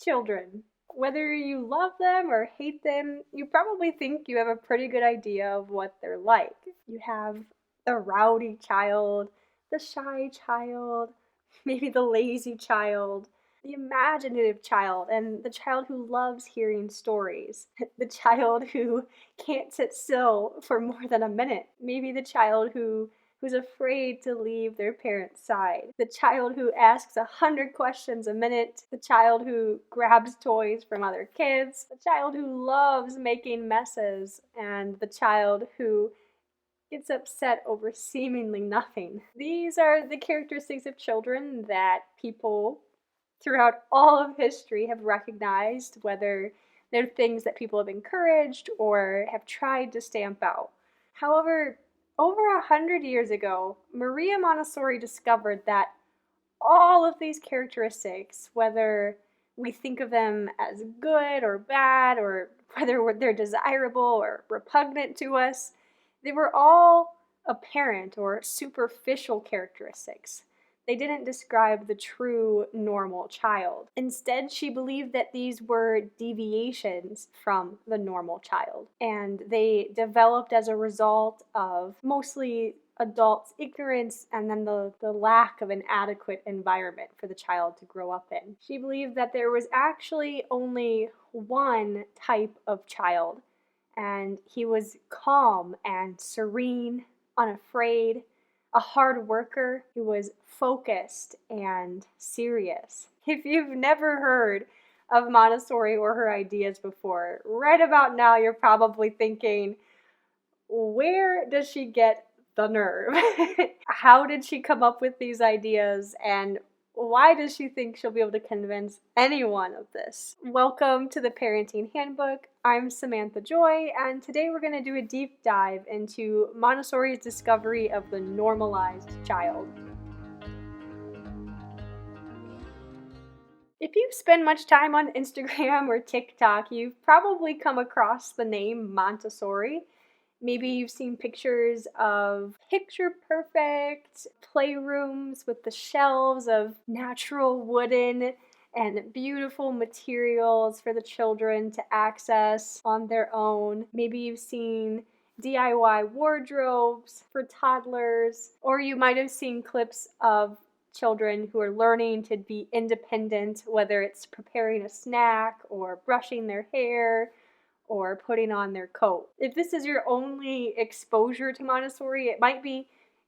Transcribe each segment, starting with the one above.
Children. Whether you love them or hate them, you probably think you have a pretty good idea of what they're like. You have the rowdy child, the shy child, maybe the lazy child, the imaginative child, and the child who loves hearing stories. The child who can't sit still for more than a minute. Maybe the child who's afraid to leave their parents' side. The child who asks 100 questions a minute. The child who grabs toys from other kids. The child who loves making messes. And the child who gets upset over seemingly nothing. These are the characteristics of children that people throughout all of history have recognized, whether they're things that people have encouraged or have tried to stamp out. However, over 100 years ago, Maria Montessori discovered that all of these characteristics, whether we think of them as good or bad, or whether they're desirable or repugnant to us, they were all apparent or superficial characteristics. They didn't describe the true normal child. Instead, she believed that these were deviations from the normal child, and they developed as a result of mostly adults' ignorance and then the lack of an adequate environment for the child to grow up in. She believed that there was actually only one type of child, and he was calm and serene, unafraid, a hard worker who was focused and serious. If you've never heard of Montessori or her ideas before, right about now you're probably thinking, where does she get the nerve? How did she come up with these ideas, and why does she think she'll be able to convince anyone of this? Welcome to the Parenting Handbook. I'm Samantha Joy, and today we're going to do a deep dive into Montessori's discovery of the normalized child. If you spend much time on Instagram or TikTok, you've probably come across the name Montessori. Maybe you've seen pictures of picture-perfect playrooms with the shelves of natural wooden and beautiful materials for the children to access on their own. Maybe you've seen DIY wardrobes for toddlers, or you might have seen clips of children who are learning to be independent, whether it's preparing a snack or brushing their hair or putting on their coat. If this is your only exposure to Montessori, it might be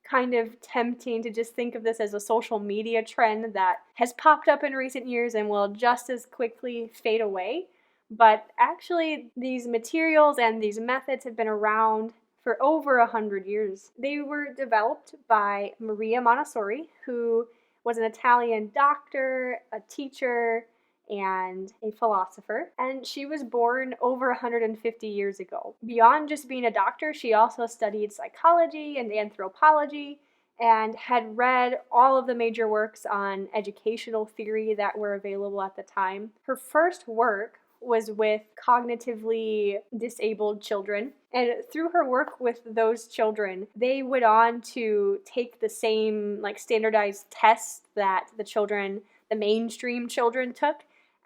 kind of tempting to just think of this as a social media trend that has popped up in recent years and will just as quickly fade away. But actually, these materials and these methods have been around for over 100 years. They were developed by Maria Montessori, who was an Italian doctor, a teacher, and a philosopher, and she was born over 150 years ago. Beyond just being a doctor, she also studied psychology and anthropology and had read all of the major works on educational theory that were available at the time. Her first work was with cognitively disabled children, and through her work with those children, they went on to take the same standardized tests that the mainstream children took,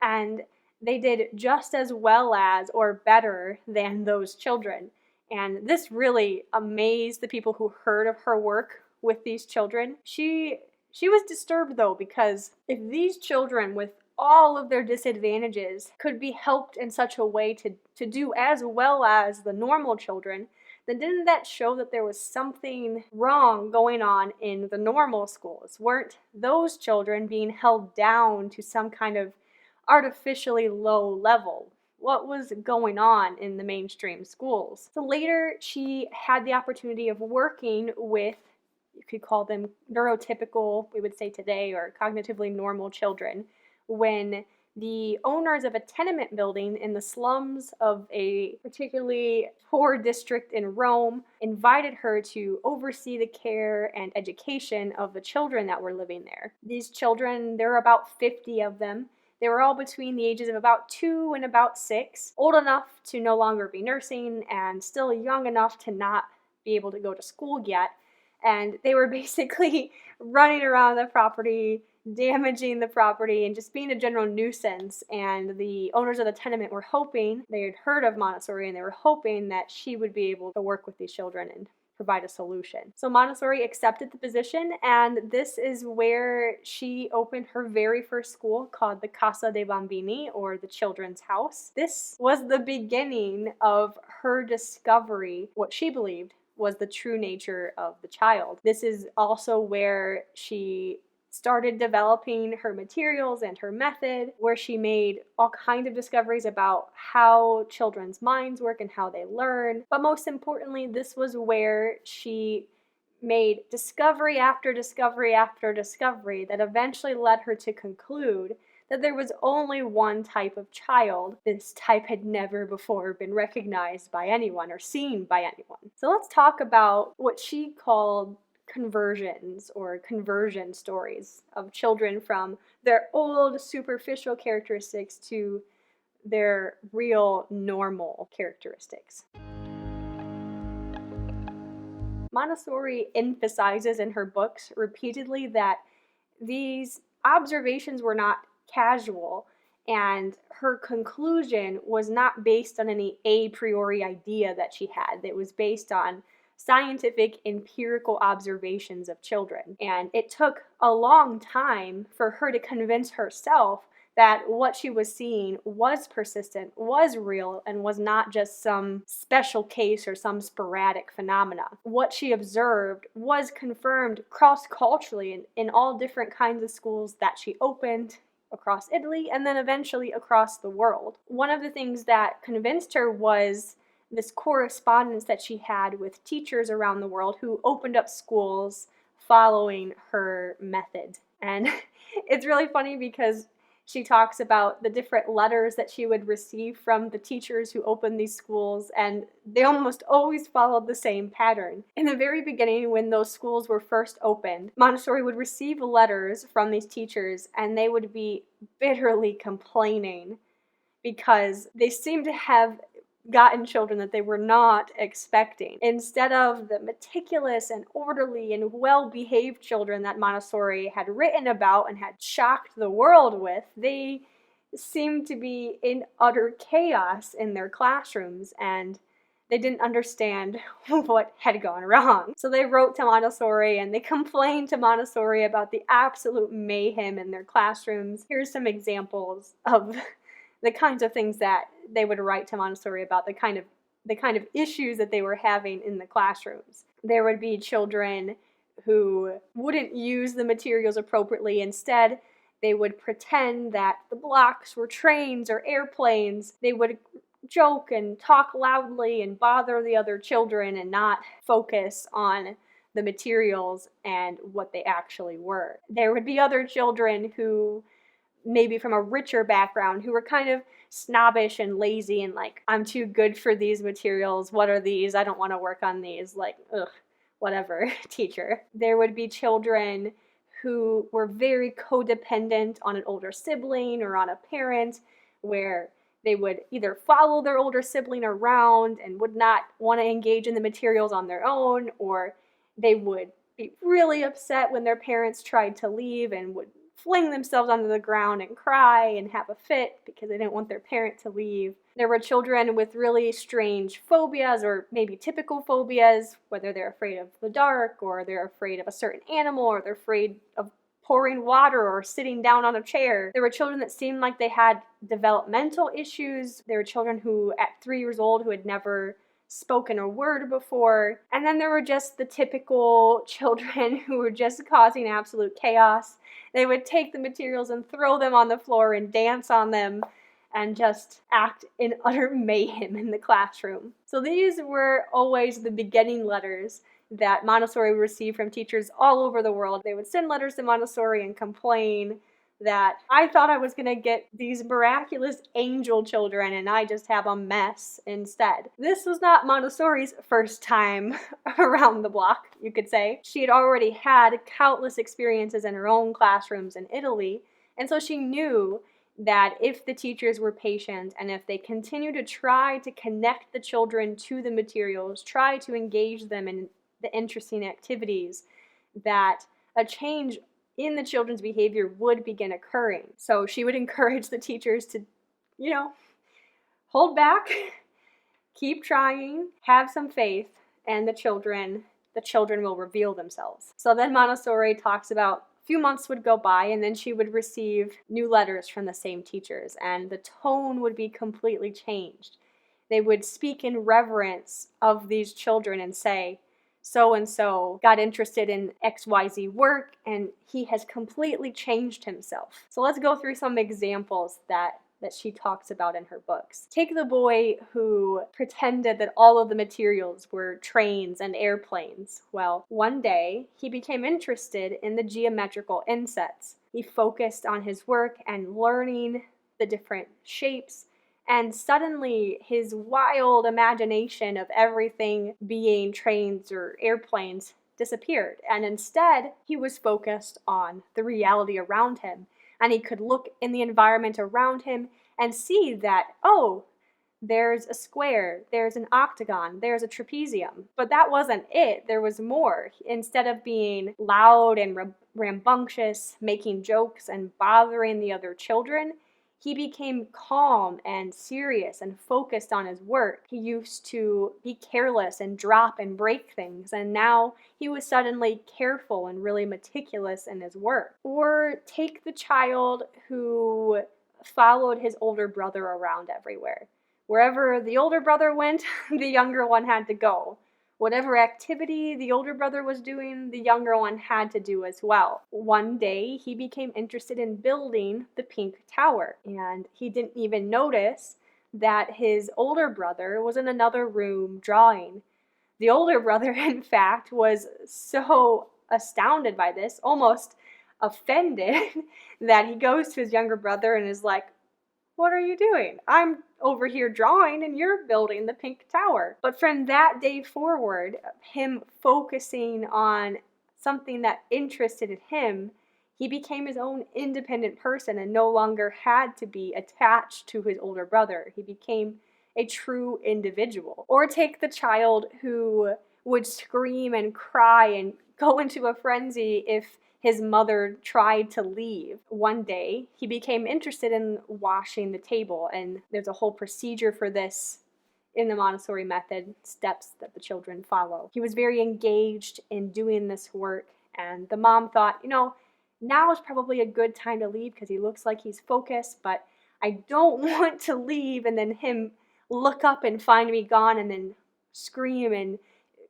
and they did just as well as or better than those children. And this really amazed the people who heard of her work with these children. She was disturbed though, because if these children with all of their disadvantages could be helped in such a way to do as well as the normal children, then didn't that show that there was something wrong going on in the normal schools? Weren't those children being held down to some kind of artificially low level? What was going on in the mainstream schools? So later, she had the opportunity of working with, you could call them neurotypical, we would say today, or cognitively normal children, when the owners of a tenement building in the slums of a particularly poor district in Rome invited her to oversee the care and education of the children that were living there. These children, there were about 50 of them. They were all between the ages of about 2 and about 6, old enough to no longer be nursing and still young enough to not be able to go to school yet. And they were basically running around the property damaging the property and just being a general nuisance. And the owners of the tenement were hoping, they had heard of Montessori, and they were hoping that she would be able to work with these children and provide a solution. So Montessori accepted the position, and this is where she opened her very first school, called the Casa dei Bambini, or the Children's House. This was the beginning of her discovery, what she believed was the true nature of the child. This is also where she started developing her materials and her method, where she made all kinds of discoveries about how children's minds work and how they learn. But most importantly, this was where she made discovery after discovery after discovery that eventually led her to conclude that there was only one type of child. This type had never before been recognized by anyone or seen by anyone. So let's talk about what she called conversions or conversion stories of children from their old superficial characteristics to their real normal characteristics. Montessori emphasizes in her books repeatedly that these observations were not casual, and her conclusion was not based on any a priori idea that she had. It was based on scientific empirical observations of children. And it took a long time for her to convince herself that what she was seeing was persistent, was real, and was not just some special case or some sporadic phenomena. What she observed was confirmed cross-culturally in all different kinds of schools that she opened across Italy and then eventually across the world. One of the things that convinced her was this correspondence that she had with teachers around the world who opened up schools following her method. And it's really funny because she talks about the different letters that she would receive from the teachers who opened these schools, and they almost always followed the same pattern. In the very beginning, when those schools were first opened, Montessori would receive letters from these teachers, and they would be bitterly complaining because they seemed to have gotten children that they were not expecting. Instead of the meticulous and orderly and well-behaved children that Montessori had written about and had shocked the world with, they seemed to be in utter chaos in their classrooms, and they didn't understand what had gone wrong. So they wrote to Montessori and they complained to Montessori about the absolute mayhem in their classrooms. Here's some examples of the kinds of things that they would write to Montessori about, the kind of issues that they were having in the classrooms. There would be children who wouldn't use the materials appropriately. Instead, they would pretend that the blocks were trains or airplanes. They would joke and talk loudly and bother the other children and not focus on the materials and what they actually were. There would be other children who maybe from a richer background who were kind of snobbish and lazy and like, I'm too good for these materials. What are these? I don't want to work on these. Like, ugh, whatever, teacher. There would be children who were very codependent on an older sibling or on a parent, where they would either follow their older sibling around and would not want to engage in the materials on their own, or they would be really upset when their parents tried to leave and would fling themselves onto the ground and cry and have a fit because they didn't want their parent to leave. There were children with really strange phobias or maybe typical phobias, whether they're afraid of the dark or they're afraid of a certain animal or they're afraid of pouring water or sitting down on a chair. There were children that seemed like they had developmental issues. There were children who, at 3 years old, who had never spoken a word before. And then there were just the typical children who were just causing absolute chaos. They would take the materials and throw them on the floor and dance on them and just act in utter mayhem in the classroom. So these were always the beginning letters that Montessori would receive from teachers all over the world. They would send letters to Montessori and complain that I thought I was going to get these miraculous angel children and I just have a mess instead. This was not Montessori's first time around the block, you could say. She had already had countless experiences in her own classrooms in Italy, and so she knew that if the teachers were patient and if they continued to try to connect the children to the materials, try to engage them in the interesting activities, that a change in the children's behavior would begin occurring. So she would encourage the teachers to, hold back, keep trying, have some faith, and the children will reveal themselves. So then Montessori talks about a few months would go by, and then she would receive new letters from the same teachers, and the tone would be completely changed. They would speak in reverence of these children and say, so-and-so got interested in XYZ work, and he has completely changed himself. So let's go through some examples that she talks about in her books. Take the boy who pretended that all of the materials were trains and airplanes. Well, one day he became interested in the geometrical insets. He focused on his work and learning the different shapes, and suddenly his wild imagination of everything being trains or airplanes disappeared, and instead he was focused on the reality around him. And he could look in the environment around him and see that, oh, there's a square, there's an octagon, there's a trapezium. But that wasn't it. There was more. Instead of being loud and rambunctious, making jokes and bothering the other children, he became calm and serious and focused on his work. He used to be careless and drop and break things, and now he was suddenly careful and really meticulous in his work. Or take the child who followed his older brother around everywhere. Wherever the older brother went, the younger one had to go. Whatever activity the older brother was doing, the younger one had to do as well. One day, he became interested in building the Pink Tower, and he didn't even notice that his older brother was in another room drawing. The older brother, in fact, was so astounded by this, almost offended, that he goes to his younger brother and is like, "What are you doing? I'm over here drawing and you're building the Pink Tower." But from that day forward, him focusing on something that interested him, he became his own independent person and no longer had to be attached to his older brother. He became a true individual. Or take the child who would scream and cry and go into a frenzy if his mother tried to leave. One day, he became interested in washing the table, and there's a whole procedure for this in the Montessori method, steps that the children follow. He was very engaged in doing this work, and the mom thought, now is probably a good time to leave because he looks like he's focused, but I don't want to leave and then him look up and find me gone and then scream and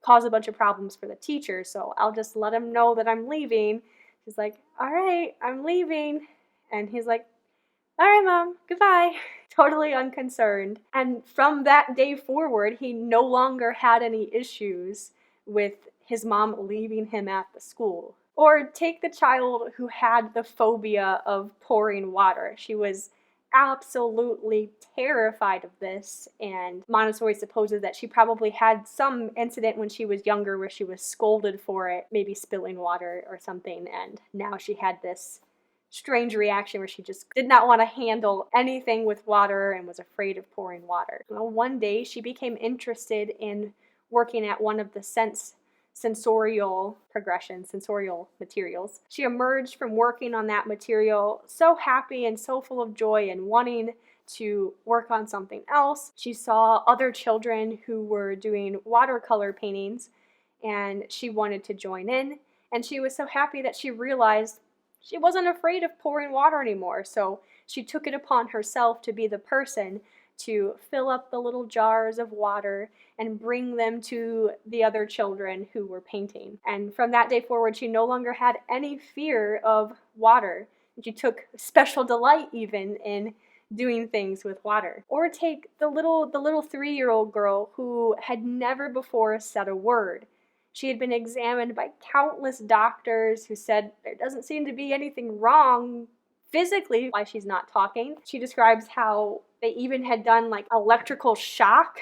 cause a bunch of problems for the teacher, so I'll just let him know that I'm leaving. She's like, "All right, I'm leaving." And he's like, "All right, Mom, goodbye." Totally unconcerned. And from that day forward, he no longer had any issues with his mom leaving him at the school. Or take the child who had the phobia of pouring water. She was absolutely terrified of this, and Montessori supposes that she probably had some incident when she was younger where she was scolded for it, maybe spilling water or something, and now she had this strange reaction where she just did not want to handle anything with water and was afraid of pouring water. One day she became interested in working at one of the sensorial materials. She emerged from working on that material so happy and so full of joy and wanting to work on something else. She saw other children who were doing watercolor paintings and she wanted to join in, and she was so happy that she realized she wasn't afraid of pouring water anymore. So she took it upon herself to be the person to fill up the little jars of water and bring them to the other children who were painting. And from that day forward, she no longer had any fear of water. She took special delight even in doing things with water. Or take the little 3-year-old girl who had never before said a word. She had been examined by countless doctors who said there doesn't seem to be anything wrong physically why she's not talking. She describes how they even had done like electrical shock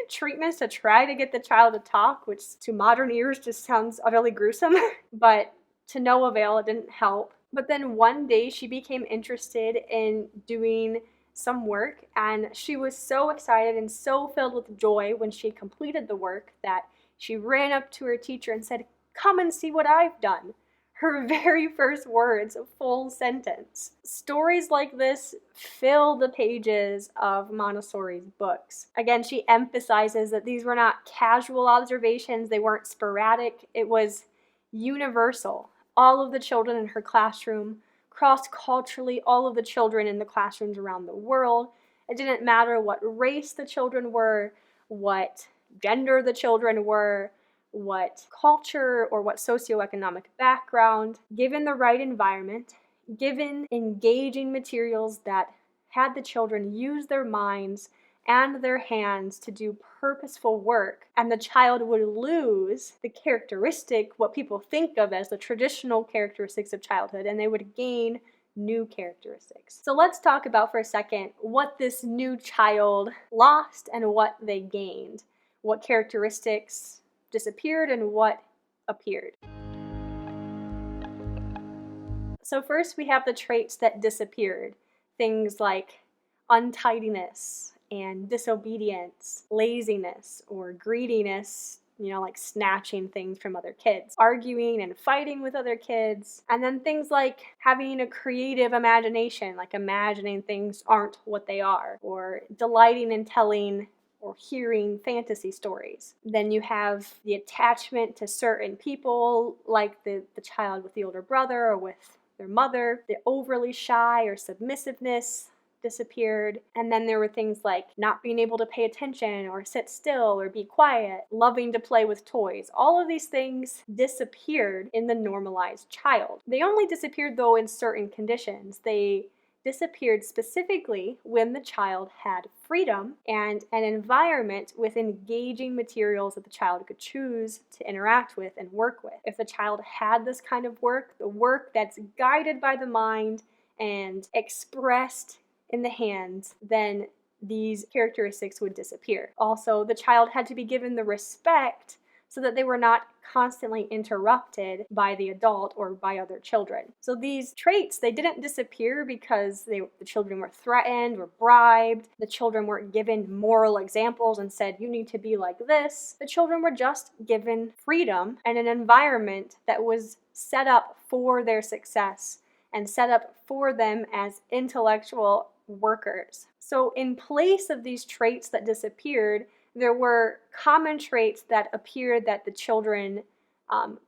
treatments to try to get the child to talk, which to modern ears just sounds utterly gruesome, but to no avail, it didn't help. But then one day she became interested in doing some work, and she was so excited and so filled with joy when she completed the work that she ran up to her teacher and said, "Come and see what I've done." her very first words, a full sentence. Stories like this fill the pages of Montessori's books. Again, she emphasizes that these were not casual observations, they weren't sporadic, it was universal. All of the children in her classroom, cross-culturally, all of the children in the classrooms around the world. It didn't matter what race the children were, what gender the children were, what culture or what socioeconomic background. Given the right environment, given engaging materials that had the children use their minds and their hands to do purposeful work, and the child would lose the characteristic, what people think of as the traditional characteristics of childhood, and they would gain new characteristics. So let's talk about for a second what this new child lost and what they gained. What characteristics disappeared and what appeared. So first we have the traits that disappeared. Things like untidiness and disobedience, laziness or greediness, like snatching things from other kids, arguing and fighting with other kids, and then things like having a creative imagination, like imagining things aren't what they are, or delighting in telling or hearing fantasy stories. Then you have the attachment to certain people, like the child with the older brother or with their mother. The overly shy or submissiveness disappeared. And then there were things like not being able to pay attention or sit still or be quiet, loving to play with toys. All of these things disappeared in the normalized child. They only disappeared though in certain conditions. They disappeared specifically when the child had freedom and an environment with engaging materials that the child could choose to interact with and work with. If the child had this kind of work, the work that's guided by the mind and expressed in the hands, then these characteristics would disappear. Also, the child had to be given the respect so that they were not constantly interrupted by the adult or by other children. So these traits, they didn't disappear because the children were threatened or bribed. The children weren't given moral examples and said, you need to be like this. The children were just given freedom and an environment that was set up for their success and set up for them as intellectual workers. So in place of these traits that disappeared, there were common traits that appeared that the children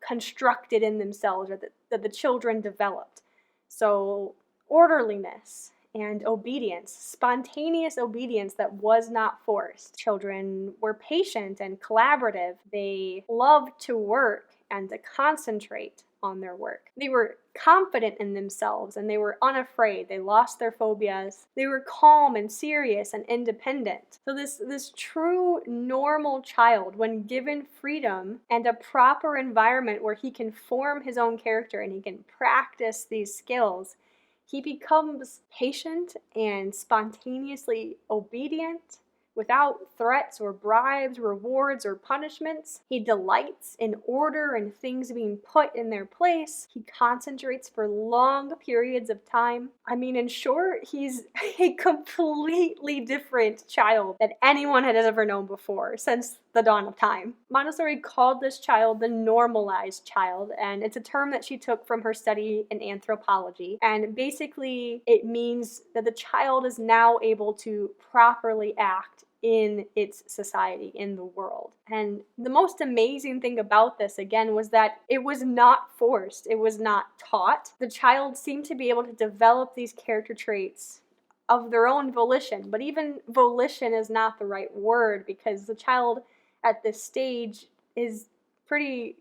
constructed in themselves, or that the children developed. So orderliness and obedience, spontaneous obedience that was not forced. Children were patient and collaborative. They loved to work and to concentrate on their work. They were confident in themselves and they were unafraid. They lost their phobias. They were calm and serious and independent. So this true normal child, when given freedom and a proper environment where he can form his own character and he can practice these skills, he becomes patient and spontaneously obedient without threats or bribes, rewards, or punishments. He delights in order and things being put in their place. He concentrates for long periods of time. I mean, in short, he's a completely different child than anyone had ever known before since the dawn of time. Montessori called this child the normalized child, and it's a term that she took from her study in anthropology. And basically, it means that the child is now able to properly act in its society, in the world. And the most amazing thing about this, again, was that it was not forced. It was not taught. The child seemed to be able to develop these character traits of their own volition. But even volition is not the right word, because the child at this stage is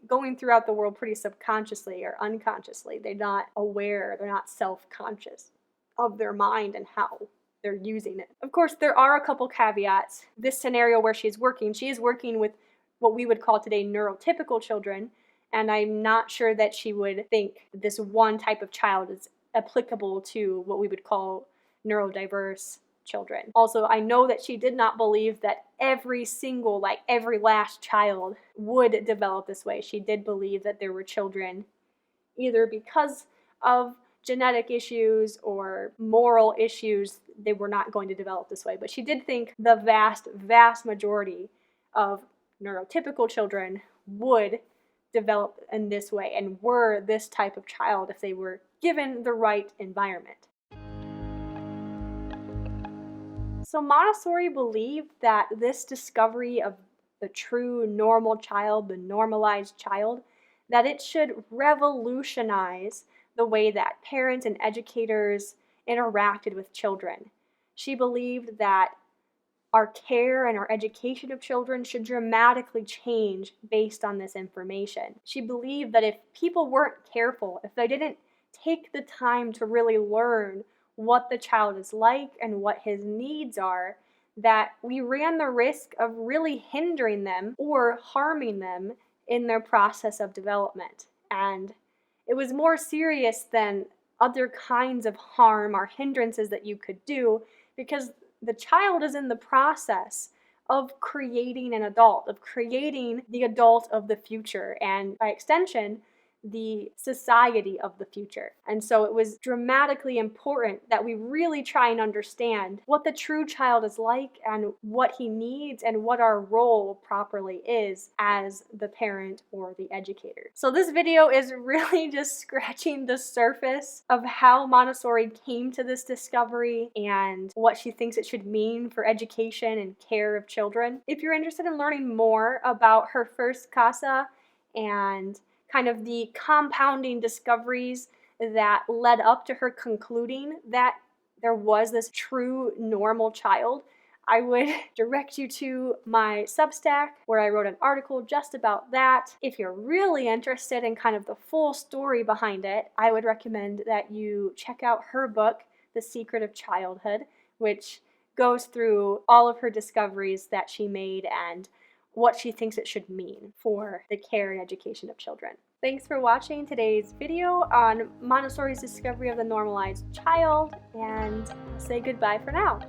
going throughout the world pretty subconsciously or unconsciously. They're not aware, they're not self-conscious of their mind and how they're using it. Of course, there are a couple caveats. This scenario where she is working with what we would call today neurotypical children, and I'm not sure that she would think this one type of child is applicable to what we would call neurodiverse children. Also, I know that she did not believe that every last child would develop this way. She did believe that there were children, either because of genetic issues or moral issues, they were not going to develop this way. But she did think the vast, vast majority of neurotypical children would develop in this way and were this type of child if they were given the right environment. So Montessori believed that this discovery of the true normal child, the normalized child, that it should revolutionize the way that parents and educators interacted with children. She believed that our care and our education of children should dramatically change based on this information. She believed that if people weren't careful, if they didn't take the time to really learn what the child is like and what his needs are, that we ran the risk of really hindering them or harming them in their process of development. And it was more serious than other kinds of harm or hindrances that you could do, because the child is in the process of creating an adult, of creating the adult of the future, and by extension, the society of the future. And so it was dramatically important that we really try and understand what the true child is like and what he needs and what our role properly is as the parent or the educator. So this video is really just scratching the surface of how Montessori came to this discovery and what she thinks it should mean for education and care of children. If you're interested in learning more about her first casa and kind of the compounding discoveries that led up to her concluding that there was this true normal child, I would direct you to my Substack, where I wrote an article just about that. If you're really interested in kind of the full story behind it, I would recommend that you check out her book, The Secret of Childhood, which goes through all of her discoveries that she made and what she thinks it should mean for the care and education of children. Thanks for watching today's video on Montessori's discovery of the normalized child, and I'll say goodbye for now.